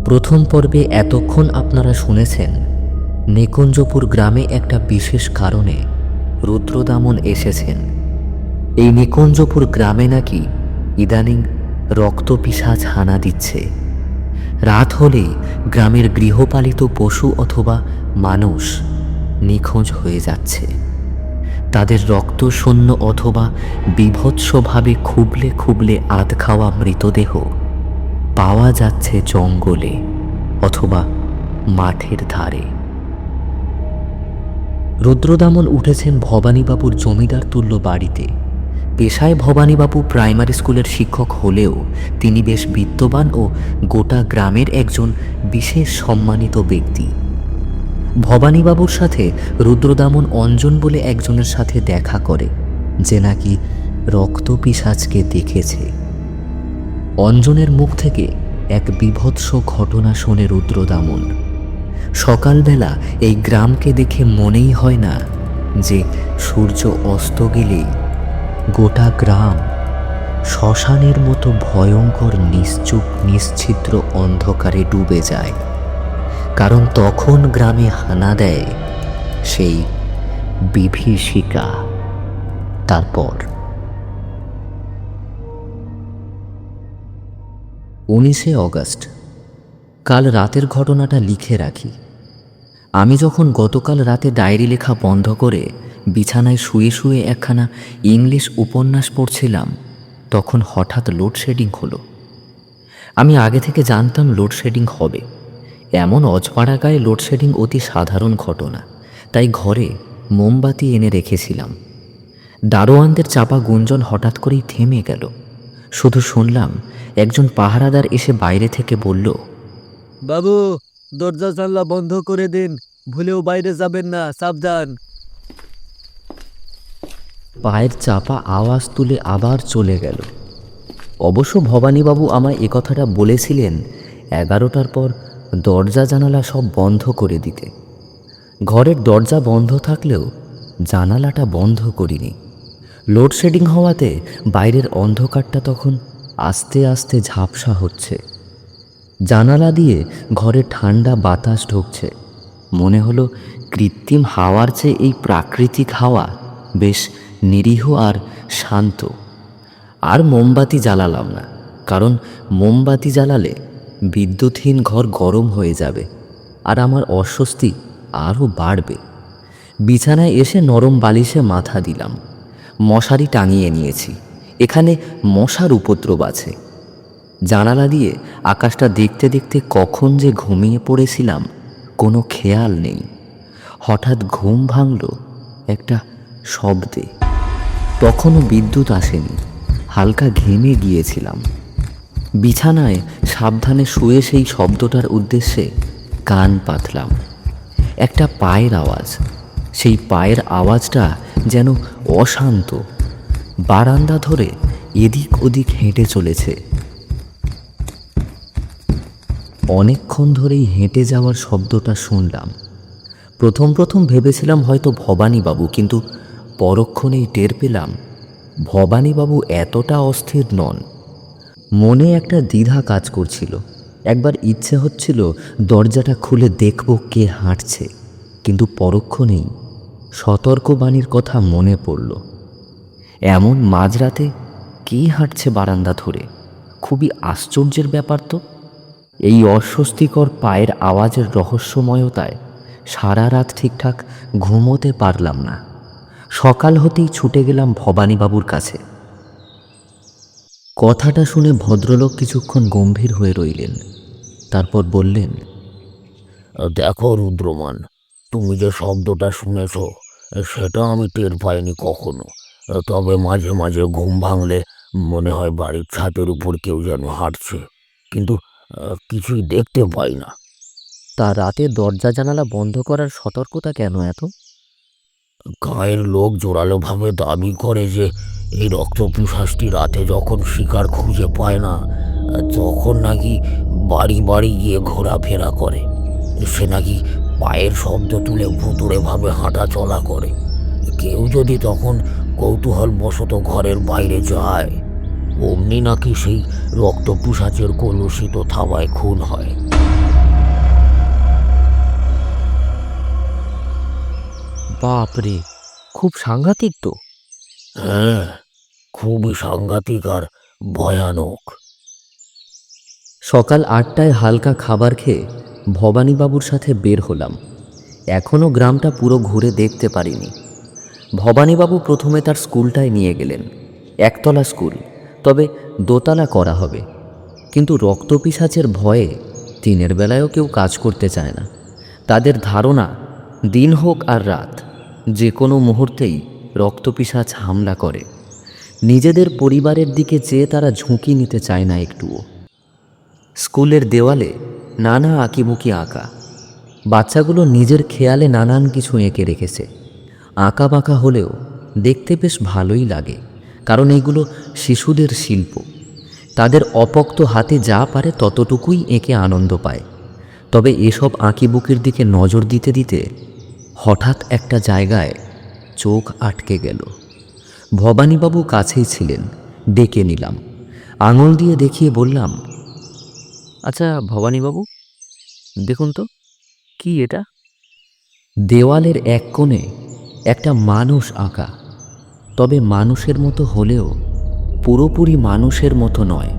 প্রথম পর্বে এতক্ষণ আপনারা শুনেছেন নিকুঞ্জপুর গ্রামে একটা বিশেষ কারণে রুদ্রদামন এসেছেন। এই নিকুঞ্জপুর গ্রামে নাকি ইদানিং রক্তপিশাচ হানা দিচ্ছে। রাত হলেই গ্রামের গৃহপালিত পশু অথবা মানুষ নিখোঁজ হয়ে যাচ্ছে। তাদের রক্তশূন্য অথবা বীভৎসভাবে খুবলে খুবলে আধ খাওয়া মৃতদেহ পাওয়া যাচ্ছে জঙ্গলে অথবা মাঠের ধারে। রুদ্রদামন উঠেছেন ভবানীবাবুর জমিদার তুল্য বাড়িতে। পেশায় ভবানীবাবু প্রাইমারি স্কুলের শিক্ষক হলেও তিনি বেশ বিত্তবান ও গোটা গ্রামের একজন বিশেষ সম্মানিত ব্যক্তি। ভবানীবাবুর সাথে রুদ্রদামন অঞ্জন বলে একজনের সাথে দেখা করে, যে নাকি রক্তপিশাচকে দেখেছে। অঞ্জনের মুখ থেকে এক বীভৎস ঘটনা শোনে রুদ্রদামন। সকালবেলা এই গ্রামকে দেখে মনেই হয় না যে সূর্য অস্ত গেলেই গোটা গ্রাম শ্মশানের মতো ভয়ঙ্কর নিশ্চুপ নিশ্ছিদ্র অন্ধকারে ডুবে যায়। কারণ তখন গ্রামে হানা দেয় সেই বিভীষিকা। তারপর 19শে অগাস্ট। কাল রাতের ঘটনাটা লিখে রাখি। আমি যখন গতকাল রাতে ডায়েরি লেখা বন্ধ করে বিছানায় শুয়ে শুয়ে একখানা ইংলিশ উপন্যাস পড়ছিলাম, তখন হঠাৎ লোডশেডিং হলো। আমি আগে থেকে জানতাম লোডশেডিং হবে। এমন অজপাড়া গায়ে লোডশেডিং অতি সাধারণ ঘটনা, তাই ঘরে মোমবাতি এনে রেখেছিলাম। দারোয়ানদের চাপা গুঞ্জন হঠাৎ করেই থেমে গেল। শুধু শুনলাম একজন পাহারাদার এসে বাইরে থেকে বলল, বাবু, দরজা জানলা বন্ধ করে দিন, ভুলেও বাইরে যাবেন না, সাবধান। পায়ের চাপা আওয়াজ তুলে আবার চলে গেল। অবশ্য ভবানীবাবু আমায় কথাটা বলেছিলেন 11টার পর দরজা জানালা সব বন্ধ করে দিতে। ঘরের দরজা বন্ধ থাকলেও জানালাটা বন্ধ করিনি। লোডশেডিং হওয়াতে বাইরের অন্ধকারটা তখন আস্তে আস্তে ঝাপসা হচ্ছে। জানালা দিয়ে ঘরে ঠান্ডা বাতাস ঢুকছে। মনে হলো কৃত্রিম হাওয়ার চেয়ে এই প্রাকৃতিক হাওয়া বেশ নিরীহ আর শান্ত। আর মোমবাতি জ্বালালাম না, কারণ মোমবাতি জ্বালালে বিদ্যুৎহীন ঘর গরম হয়ে যাবে আর আমার অস্বস্তি আরও বাড়বে। বিছানায় এসে নরম বালিশে মাথা দিলাম। মশারি টাঙিয়ে নিয়েছি, এখানে মশার উপদ্রব আছে। জানালা দিয়ে আকাশটা দেখতে দেখতে কখন যে ঘুমিয়ে পড়েছিলাম কোনো খেয়াল নেই। হঠাৎ ঘুম ভাঙল একটা শব্দে। তখনও বিদ্যুৎ আসেনি, হালকা ঘেমে গিয়েছিলাম। বিছানায় সাবধানে শুয়ে সেই শব্দটার উদ্দেশ্যে কান পাতলাম। একটা পায়ের আওয়াজ। সেই পায়ের আওয়াজটা যেন অশান্ত, বারান্দা ধরে এদিক ওদিক হেঁটে চলেছে। অনেকক্ষণ ধরেই হেঁটে যাওয়ার শব্দটা শুনলাম। প্রথম প্রথম ভেবেছিলাম হয়তো ভবানীবাবু, কিন্তু পরক্ষণেই টের পেলাম ভবানীবাবু এতটা অস্থির নন। মনে একটা দ্বিধা কাজ করছিল। একবার ইচ্ছে হচ্ছিল দরজাটা খুলে দেখব কে হাঁটছে, কিন্তু পরক্ষণেই সতর্কবাণীর কথা মনে পড়ল। এমন মাঝরাতে কে হাঁটছে বারান্দা ধরে? খুবই আশ্চর্যের ব্যাপার তো। এই অস্বস্তিকর পায়ের আওয়াজের রহস্যময়তায় সারা রাত ঠিকঠাক ঘুমোতে পারলাম না। সকাল হতেই ছুটে গেলাম ভবানীবাবুর কাছে। কথাটা শুনে ভদ্রলোক কিছুক্ষণ গম্ভীর হয়ে রইলেন, তারপর বললেন, দেখো রুদ্রমান, তুমি যে শব্দটা শুনেছ সেটা আমি টের পাইনি কখনো। তবে মাঝে মাঝে ঘুম ভাঙলে মনে হয় বাড়ির ছাদের উপর কেউ যেন হাঁটছে, কিন্তু কিছুই দেখতে পাই না। তা রাতে দরজা জানালা বন্ধ করার সতর্কতা কেন এত? গাঁয়ের লোক জোরালোভাবে দাবি করে যে এই রক্তপিশাচটি রাতে যখন শিকার খুঁজে পায় না, তখন নাকি বাড়ি বাড়ি গিয়ে ঘোরাফেরা করে। সে নাকি পায়ের শব্দ তুলে ভুতুড়েভাবে হাঁটা চলা করে। কেউ যদি তখন কৌতূহলবশত ঘরের বাইরে যায়, অমনি নাকি সেই রক্তপিশাচের কলুষিত থাবায় খুন হয়। বাপরে, খুব সাংঘাতিক তো। হ্যাঁ, খুবই সাংঘাতিক আর ভয়ানক। সকাল 8টায় হালকা খাবার খেয়ে ভবানীবাবুর সাথে বের হলাম। এখনও গ্রামটা পুরো ঘুরে দেখতে পারিনি। ভবানীবাবু প্রথমে তার স্কুলটায় নিয়ে গেলেন। একতলা স্কুল, তবে দোতলা করা হবে। কিন্তু রক্তপিশাচের ভয়ে দিনের বেলায়ও কেউ কাজ করতে চায় না। তাদের ধারণা, দিন হোক আর রাত, যে কোনো মুহূর্তেই রক্তপিশাচ হামলা করে। নিজেদের পরিবারের দিকে চেয়ে তারা ঝুঁকি নিতে চায় না একটুও। স্কুলের দেওয়ালে নানা আঁকিবুকি আঁকা। বাচ্চাগুলো নিজের খেয়ালে নানান কিছু এঁকে রেখেছে। আঁকা বাঁকা হলেও দেখতে বেশ ভালোই লাগে, কারণ এইগুলো শিশুদের শিল্প। তাদের অপোক্ত হাতে যা পারে ততটুকুই এঁকে আনন্দ পায়। তবে এসব আঁকিবুকির দিকে নজর দিতে দিতে হঠাৎ একটা জায়গায় চোখ আটকে গেল। ভবানীবাবু কাছেই ছিলেন, ডেকে নিলাম। আঙুল দিয়ে দেখিয়ে বললাম, আচ্ছা ভবানীবাবু, দেখুন তো, কি এটা? দেওয়ালের এক কোণে একটা মানুষ আঁকা, তবে মানুষের মতো হলেও পুরোপুরি মানুষের মতো নয়।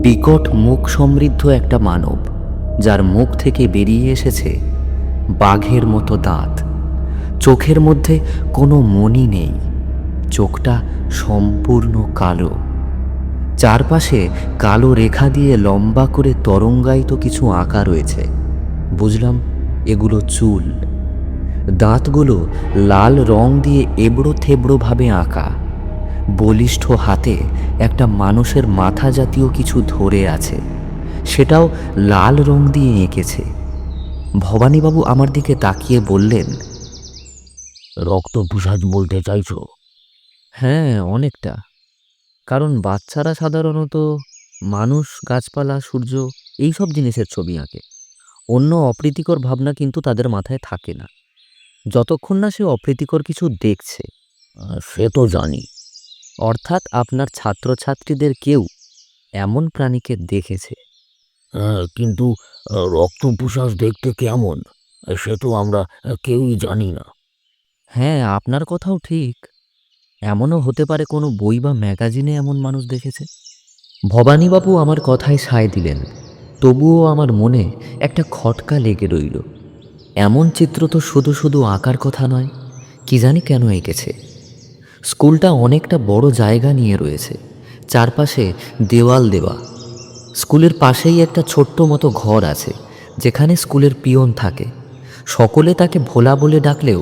বিকট মুখ সমৃদ্ধ একটা মানব, যার মুখ থেকে বেরিয়ে এসেছে বাঘের মতো দাঁত। চোখের মধ্যে কোনো মণি নেই, চোখটা সম্পূর্ণ কালো। চারপাশে কালো রেখা দিয়ে লম্বা করে তরঙ্গায়িত কিছু আঁকা রয়েছে। বুঝলাম এগুলো চুল। দাঁতগুলো লাল রং দিয়ে এবড়ো থেবড়োভাবে আঁকা। বলিষ্ঠ হাতে একটা মানুষের মাথা জাতীয় কিছু ধরে আছে, সেটাও লাল রং দিয়ে এঁকেছে। ভবানীবাবু আমার দিকে তাকিয়ে বললেন, রক্তপিশাচ বলতে চাইছো? হ্যাঁ, অনেকটা। কারণ বাচ্চারা সাধারণত মানুষ, গাছপালা, সূর্য এই সব জিনিসের ছবি আঁকে। অন্য অপ্রীতিকর ভাবনা কিন্তু তাদের মাথায় থাকে না, যতক্ষণ না সে অপ্রীতিকর কিছু দেখছে। সে তো জানি। অর্থাৎ আপনার ছাত্রছাত্রীদের কেউ এমন প্রাণীকে দেখেছে। হ্যাঁ, কিন্তু রক্তপিশাচ দেখতে কেমন সে তো আমরা কেউই জানি না। হ্যাঁ, আপনার কথাও ঠিক। এমনও হতে পারে কোনো বই বা ম্যাগাজিনে এমন মানুষ দেখেছে। ভবানীবাবু আমার কথায় সায় দিলেন, তবুও আমার মনে একটা খটকা লেগে রইল। এমন চিত্র তো শুধু শুধু আঁকার কথা নয়, কি জানি কেন এঁকেছে। স্কুলটা অনেকটা বড় জায়গা নিয়ে রয়েছে, চারপাশে দেওয়াল দেওয়া। স্কুলের পাশেই একটা ছোট্ট মতো ঘর আছে, যেখানে স্কুলের পিয়ন থাকে। সকলে তাকে ভোলা বলে ডাকলেও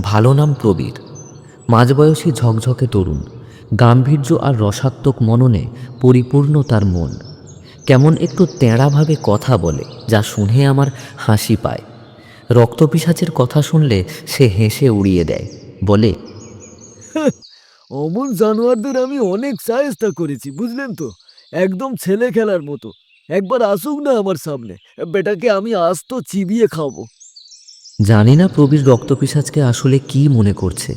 ভালো নাম প্রবীর। মাঝবয়সী ঝকঝকে তরুণ, গাম্ভীর্য আর রসাত্মক মননে পরিপূর্ণ তার মন। কেমন একটু তেড়াভাবে কথা বলে, যা শুনে আমার হাসি পায়। রক্তপিশাচের কথা শুনলে সে হেসে উড়িয়ে দেয়, বলে, অমন জানোয়ারদের আমি অনেক চেষ্টা করেছি, বুঝলেন তো, একদম ছেলে খেলার মতো। একবার আসুক না আমার সামনে, বেটাকে আমি আস্ত চিবিয়ে খাবো। জানি না প্রবীর রক্তপিশাচকে আসলে কি মনে করছে।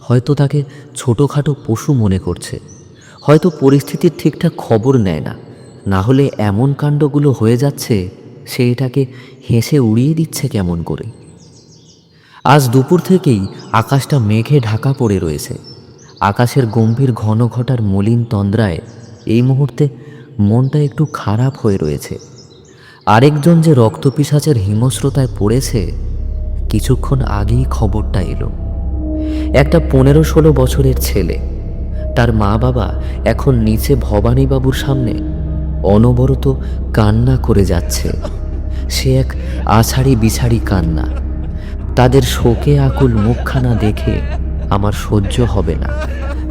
হয়তো তাকে ছোটোখাটো পশু মনে করছে, হয়তো পরিস্থিতির ঠিকঠাক খবর নেয় না। না হলে এমন কাণ্ডগুলো হয়ে যাচ্ছে, সে এটাকে হেসে উড়িয়ে দিচ্ছে কেমন করে। আজ দুপুর থেকেই আকাশটা মেঘে ঢাকা পড়ে রয়েছে। আকাশের গম্ভীর ঘন ঘটার মলিন তন্দ্রায় এই মুহূর্তে মনটা একটু খারাপ হয়ে রয়েছে। আরেকজন যে রক্তপিশাচের হিমস্রোতায় পড়েছে, কিছুক্ষণ আগেই খবরটা এলো। একটা 15-16 বছরের ছেলে, তার মা বাবা এখন নিচে ভবানীবাবুর সামনে অনবরত কান্না করে যাচ্ছে। সে এক আছাড়ি বিছাড়ি কান্না। তাদের শোকে আকুল মুখখানা দেখে আমার সহ্য হবে না,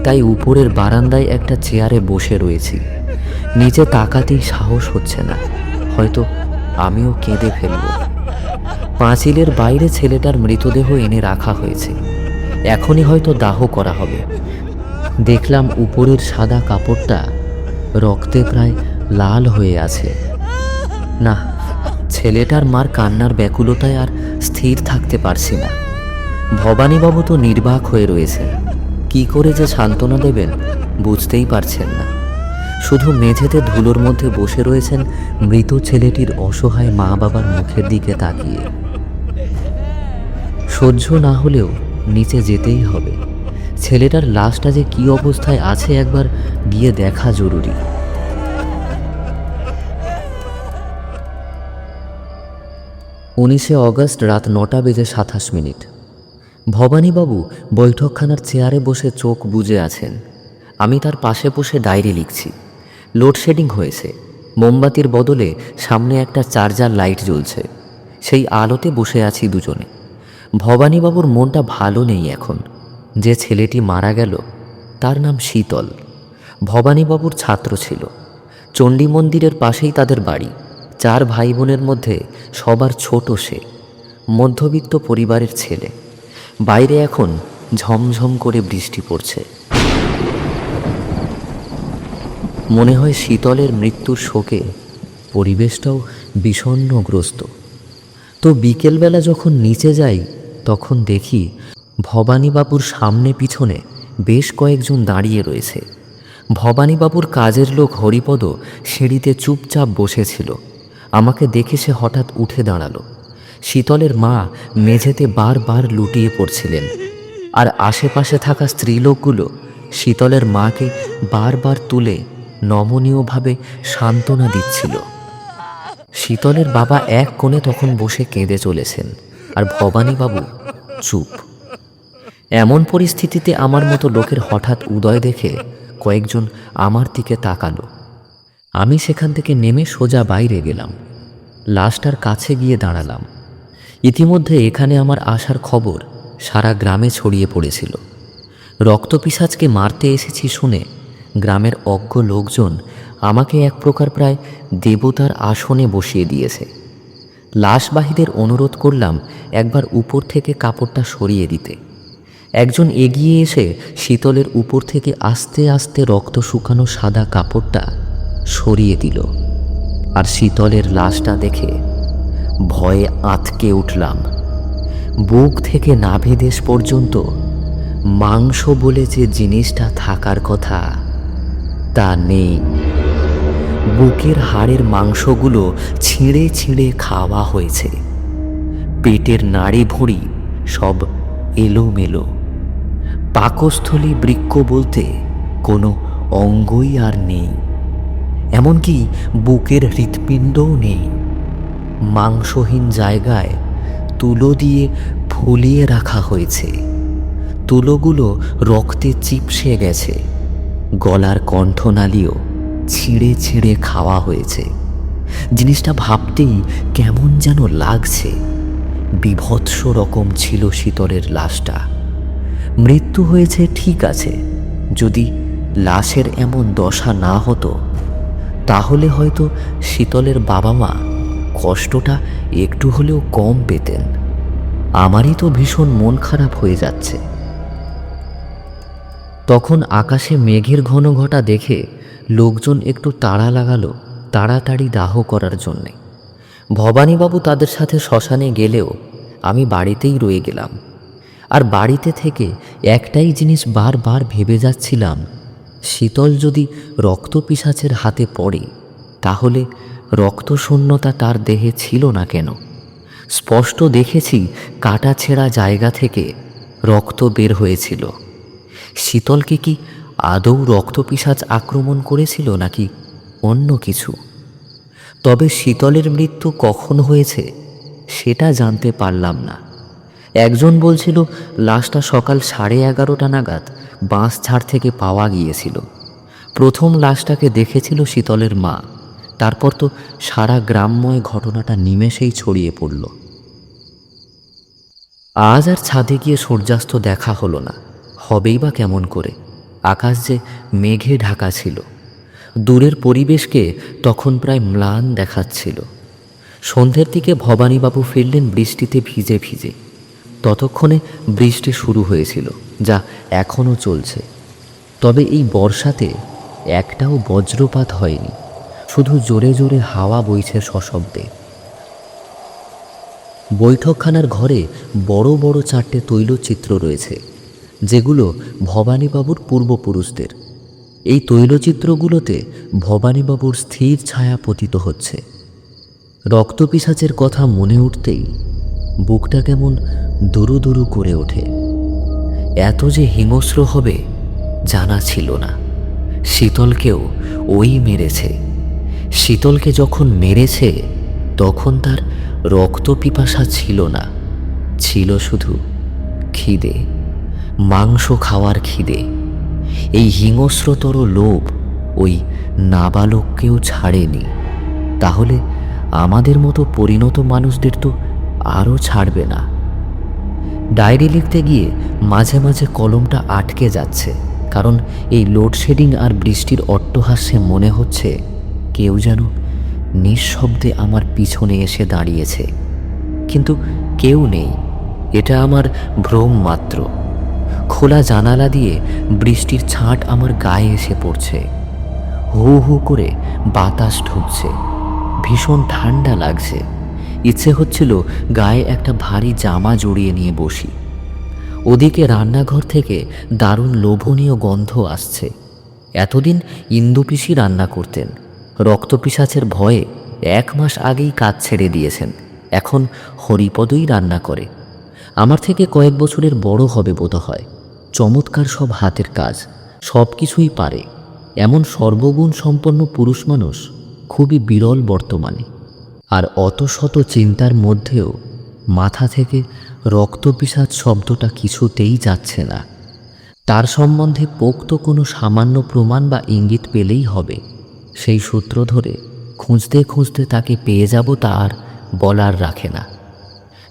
তাই উপরের বারান্দায় একটা চেয়ারে বসে রয়েছি। নিচে তাকাতেই সাহস হচ্ছে না, হয়তো আমিও কেঁদে ফেলব। পাঁচিলের বাইরে ছেলেটার মৃতদেহ এনে রাখা হয়েছে, এখনই হয়তো দাহ করা হবে। দেখলাম উপরের সাদা কাপড়টা রক্তে প্রায় লাল হয়ে আছে। না, ছেলেটার মার কান্নার ব্যাকুলতায় আর স্থির থাকতে পারছি না। ভবানীবাবু তো নির্বাক হয়ে রয়েছে, কি করে যে সান্ত্বনা দেবেন বুঝতেই পারছেন না। শুধু মেঝেতে ধুলোর মধ্যে বসে রয়েছেন মৃত ছেলেটির অসহায় মা বাবার মুখের দিকে তাকিয়ে। সহ্য না হলেও নিচে যেতেই হবে। ছেলেটার লাশটা যে কী অবস্থায় আছে একবার গিয়ে দেখা জরুরি। 19শে অগস্ট রাত 9:27। ভবানীবাবু বৈঠকখানার চেয়ারে বসে চোখ বুজে আছেন। আমি তার পাশে বসে ডায়েরি লিখছি। লোডশেডিং হয়েছে। মোমবাতির বদলে সামনে একটা চার্জার লাইট জ্বলছে। সেই আলোতে বসে আছি দুজনে। ভবানীবাবুর মনটা ভালো নেই এখন। যে ছেলেটি মারা গেল তার নাম শীতল। ভবানীবাবুর ছাত্র ছিল। চণ্ডী মন্দিরের পাশেই তাদের বাড়ি। 4 ভাই বোনের মধ্যে সবার ছোট সে। মধ্যবিত্ত পরিবারের ছেলে। বাইরে এখন ঝমঝম করে বৃষ্টি পড়ছে। মনে হয় শীতলের মৃত্যুর শোকে পরিবেশটাও বিষণ্ণগ্রস্ত। তো বিকেলবেলা যখন নিচে যাই তখন দেখি ভবানীবাবুর সামনে পিছনে বেশ কয়েকজন দাঁড়িয়ে রয়েছে। ভবানীবাবুর কাজের লোক হরিপদ সিঁড়িতে চুপচাপ বসেছিল। আমাকে দেখে সে হঠাৎ উঠে দাঁড়ালো। শীতলের মা মেঝেতে বারবার লুটিয়ে পড়ছিলেন, আর আশেপাশে থাকা স্ত্রীলোকগুলো শীতলের মাকে বারবার তুলে নমনীয়ভাবে সান্ত্বনা দিচ্ছিল। শীতলের বাবা এক কোণে তখন বসে কেঁদে চলেছেন, আর ভবানীবাবু চুপ। এমন পরিস্থিতিতে আমার মতো লোকের হঠাৎ উদয় দেখে কয়েকজন আমার দিকে তাকালো। আমি সেখান থেকে নেমে সোজা বাইরে গেলাম। লাশটার কাছে গিয়ে দাঁড়ালাম। ইতিমধ্যে এখানে আমার আসার খবর সারা গ্রামে ছড়িয়ে পড়েছিল। রক্তপিশাচকে মারতে এসেছি শুনে গ্রামের অজ্ঞ লোকজন আমাকে এক প্রকার প্রায় দেবতার আসনে বসিয়ে দিয়েছে। লাশবাহীদের অনুরোধ করলাম একবার উপর থেকে কাপড়টা সরিয়ে দিতে। একজন এগিয়ে এসে শীতলের উপর থেকে আস্তে আস্তে রক্ত শুকানো সাদা কাপড়টা সরিয়ে দিল। আর শীতলের লাশটা দেখে ভয়ে আঁতকে উঠলাম। বুক থেকে নাভিদেশ পর্যন্ত মাংস বলে যে জিনিসটা থাকার কথা তা নেই। বুকের হাড়ের মাংসগুলো ছিঁড়ে ছিঁড়ে খাওয়া হয়েছে। পেটের নাড়ি ভুঁড়ি সব এলোমেলো। পাকস্থলী বৃক্ক বলতে কোনো অঙ্গই আর নেই। এমনকি বুকের হৃৎপিণ্ডও নেই। মাংসহীন জায়গায় তুলো দিয়ে ফুলিয়ে রাখা হয়েছে। তুলোগুলো রক্তে চিপসে গেছে। গলার কণ্ঠনালীও ছিঁড়ে ছিঁড়ে খাওয়া হয়েছে। জিনিসটা ভাবতেই কেমন যেন লাগছে। বীভৎস রকম ছিল শীতলের লাশটা। মৃত্যু হয়েছে ঠিক আছে, যদি লাশের এমন দশা না হতো তাহলে হয়তো শীতলের বাবা মা কষ্টটা একটু হলেও কম পেতেন। আমারই তো ভীষণ মন খারাপ হয়ে যাচ্ছে। তখন আকাশে মেঘের ঘন ঘটা দেখে লোকজন একটু তাড়া লাগালো তাড়াতাড়ি দাহ করার জন্যে। ভবানীবাবু তাদের সাথে শ্মশানে গেলেও আমি বাড়িতেই রয়ে গেলাম। আর বাড়িতে থেকে একটাই জিনিস বারবার ভেবে যাচ্ছিলাম, শীতল যদি রক্তপিশাচের হাতে পড়ে তাহলে রক্তশূন্যতা তার দেহে ছিল না কেন? স্পষ্ট দেখেছি কাটা ছেঁড়া জায়গা থেকে রক্ত বের হয়েছিল। শীতলকে কি আদৌ রক্তপিশাচ আক্রমণ করেছিল নাকি অন্য কিছু? তবে শীতলের মৃত্যু কখন হয়েছে সেটা জানতে পারলাম না। একজন বলছিল লাশটা সকাল 11:30 নাগাদ বাঁশঝাড় থেকে পাওয়া গিয়েছিল। প্রথম লাশটাকে দেখেছিল শীতলের মা। তারপর তো সারা গ্রামময় ঘটনাটা নিমেষেই ছড়িয়ে পড়ল। আজ আর ছাদে গিয়ে সূর্যাস্ত দেখা হলো না। হবেই বা কেমন করে? আকাশ যে মেঘে ঢাকা ছিল। দূরের পরিবেশকে তখন প্রায় ম্লান দেখাচ্ছিল। সন্ধ্যের দিকে ভবানীবাবু ফিরলেন বৃষ্টিতে ভিজে ভিজে। ততক্ষণে বৃষ্টি শুরু হয়েছিল, যা এখনও চলছে। তবে এই বর্ষাতে একটাও বজ্রপাত হয়নি, শুধু জোরে জোরে হাওয়া বইছে সশব্দে। বৈঠকখানার ঘরে বড় বড় 4টে তৈলচিত্র রয়েছে, যেগুলো ভবানীবাবুর পূর্বপুরুষদের। এই তৈলচিত্রগুলোতে ভবানীবাবুর স্থির ছায়া পতিত হচ্ছে। রক্তপিশাচের কথা মনে উঠতেই বুকটা কেমন দুরু দুরু করে ওঠে। এত যে হিংস্র হবে জানা ছিল না। শীতলকেও ওই মেরেছে। শীতলকে যখন মেরেছে তখন তার রক্ত পিপাসা ছিল না, ছিল শুধু খিদে, মাংস খাওয়ার খিদে। এই হিংস্রতর লোভ ওই নাবালককেও ছাড়েনি। তাহলে আমাদের মতো পরিণত মানুষদের তো আরও ছাড়বে না। ডায়েরি লিখতে গিয়ে মাঝে মাঝে কলমটা আটকে যাচ্ছে, কারণ এই লোডশেডিং আর বৃষ্টির অট্টহাস্যে মনে হচ্ছে কেউ যেন নিঃশব্দে আমার পিছনে এসে দাঁড়িয়েছে। কিন্তু কেউ নেই, এটা আমার ভ্রম মাত্র। খোলা জানালা দিয়ে বৃষ্টির ছাঁট আমার গায়ে এসে পড়ছে। হু হু করে বাতাস ঢুকছে, ভীষণ ঠান্ডা লাগছে। ইচ্ছে হচ্ছিল গায়ে একটা ভারী জামা জড়িয়ে নিয়ে বসি। ওদিকে রান্নাঘর থেকে দারুণ লোভনীয় গন্ধ আসছে। এতদিন ইন্দু পিসি রান্না করতেন। রক্তপিশাচের ভয়ে 1 মাস আগেই কাজ ছেড়ে দিয়েছেন। এখন হরিপদই রান্না করে। আমার থেকে কয়েক বছরের বড় হবে বোধহয়। চমৎকার সব হাতের কাজ, সব কিছুই পারে। এমন সর্বগুণ সম্পন্ন পুরুষ মানুষ খুবই বিরল বর্তমানে। আর অত শত চিন্তার মধ্যেও মাথা থেকে রক্তপিশাচ শব্দটা কিছুতেই যাচ্ছে না। তার সম্বন্ধে পোক্ত কোনো সামান্য প্রমাণ বা ইঙ্গিত পেলেই হবে। সেই সূত্র ধরে খুঁজতে খুঁজতে তাকে পেয়ে যাব, তা আর বলার রাখে না।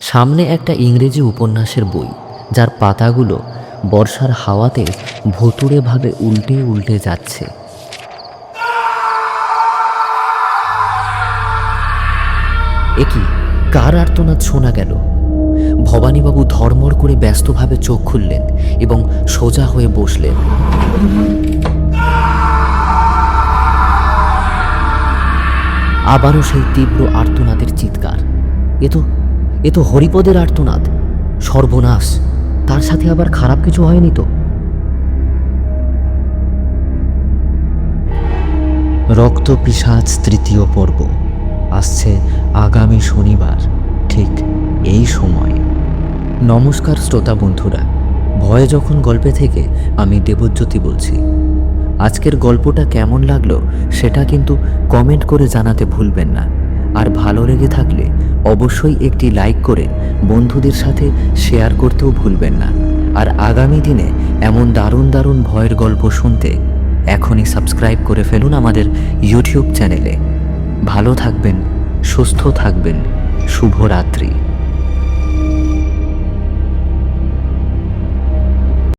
সামনে একটা ইংরেজি উপন্যাসের বই, যার পাতাগুলো বর্ষার হাওয়াতে ভুতুড়েভাবে উল্টে উল্টে যাচ্ছে। একি কার আর্তনাদ শোনা গেল? ভবানীবাবু ধর্মড় করে ব্যস্তভাবে চোখ খুললেন এবং সোজা হয়ে বসলেন। আবারও সেই তীব্র আর্তনাদের চিৎকার। এ তো হরিপদের আর্তনাদ। সর্বনাশ, তার সাথে আবার খারাপ কিছু হয়নি তো? রক্তপিশাচ 3য় পর্ব আসছে আগামী শনিবার ঠিক এই সময়। নমস্কার শ্রোতা বন্ধুরা, ভয়ে যখন গল্পে থেকে আমি দেবজ্যোতি বলছি। আজকের গল্পটা কেমন লাগলো সেটা কিন্তু কমেন্ট করে জানাতে ভুলবেন না। আর ভালো লেগে থাকলে অবশ্যই একটি লাইক করে বন্ধুদের সাথে শেয়ার করতেও ভুলবেন না। আর আগামী দিনে এমন দারুণ দারুণ ভয়ের গল্প শুনতে এখনই সাবস্ক্রাইব করে ফেলুন আমাদের ইউটিউব চ্যানেলে। ভালো থাকবেন, সুস্থ থাকবেন, শুভরাত্রি।